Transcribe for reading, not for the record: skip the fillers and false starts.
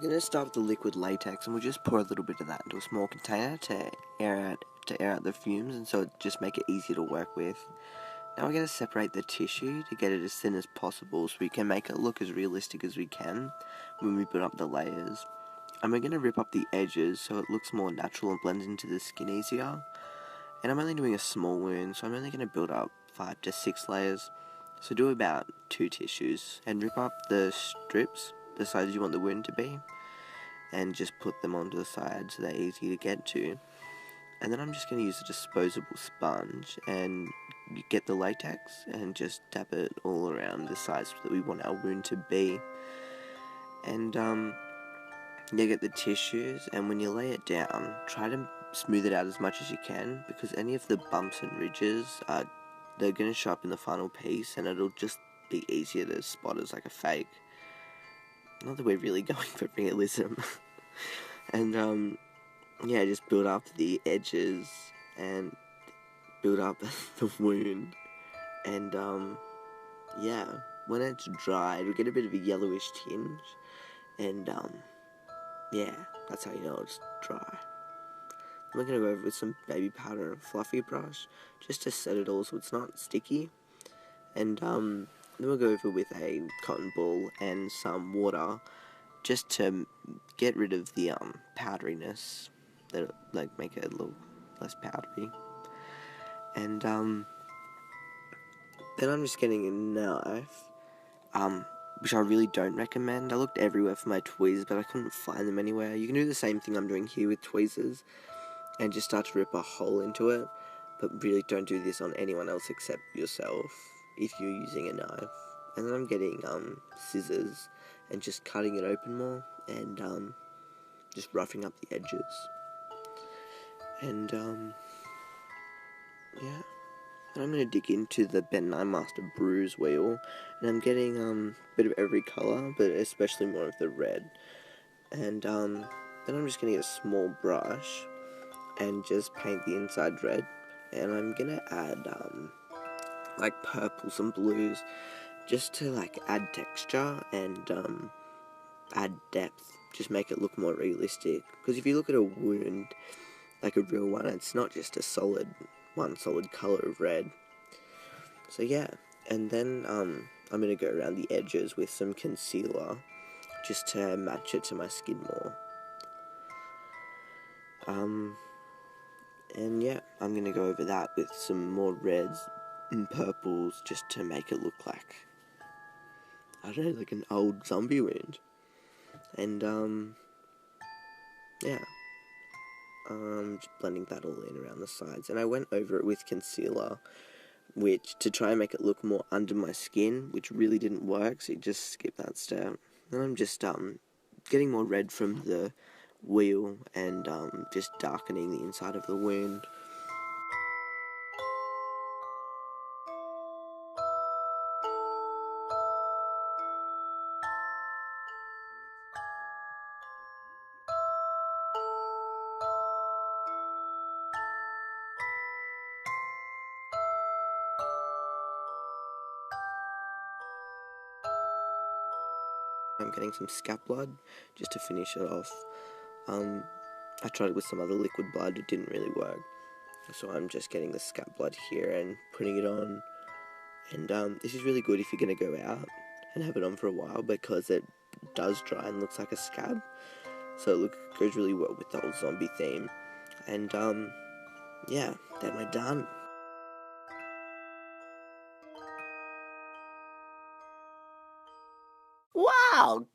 We're going to start with the liquid latex, and we'll just pour a little bit of that into a small container to air out the fumes, and so just make it easier to work with. Now we're going to separate the tissue to get it as thin as possible so we can make it look as realistic as we can when we put up the layers. And we're going to rip up the edges so it looks more natural and blends into the skin easier. And I'm only doing a small wound, so I'm only going to build up 5 to 6 layers. So do about 2 tissues and rip up the strips the size you want the wound to be, and just put them onto the side so they're easy to get to. And then I'm just going to use a disposable sponge and get the latex and just dab it all around the size that we want our wound to be. And you get the tissues, and when you lay it down, try to smooth it out as much as you can, because any of the bumps and ridges they're going to show up in the final piece, and it'll just be easier to spot as like a fake. Not that we're really going for realism. And yeah, just build up the edges and build up the wound. And yeah, when it's dry, it'll get a bit of a yellowish tinge. And yeah, that's how you know it's dry. I'm going to go over with some baby powder and a fluffy brush just to set it all so it's not sticky. And then we'll go over with a cotton ball and some water just to get rid of the powderiness, that like make it a little less powdery. And then I'm just getting a knife, which I really don't recommend. I looked everywhere for my tweezers, but I couldn't find them anywhere. You can do the same thing I'm doing here with tweezers and just start to rip a hole into it, but really don't do this on anyone else except yourself if you're using a knife. And then I'm getting scissors and just cutting it open more, and just roughing up the edges. And yeah, and I'm going to dig into the Ben 9 Master Bruise wheel, and I'm getting a bit of every colour, but especially more of the red. And then I'm just going to get a small brush and just paint the inside red, and I'm going to add like purples and blues just to like add texture and add depth, just make it look more realistic. Because if you look at a wound, like a real one, it's not just a solid colour of red. So yeah, and then I'm going to go around the edges with some concealer just to match it to my skin more. And yeah, I'm going to go over that with some more reds and purples just to make it look like, I don't know, like an old zombie wound. And yeah, just blending that all in around the sides. And I went over it with concealer, which to try and make it look more under my skin, which really didn't work, so you just skip that step. Then I'm just getting more red from the wheel and just darkening the inside of the wound. I'm getting some scalp blood just to finish it off. I tried it with some other liquid blood, it didn't really work. So I'm just getting the scalp blood here and putting it on. And this is really good if you're going to go out and have it on for a while, because it does dry and looks like a scab. So it goes really well with the whole zombie theme. And yeah, then we're done. Wow!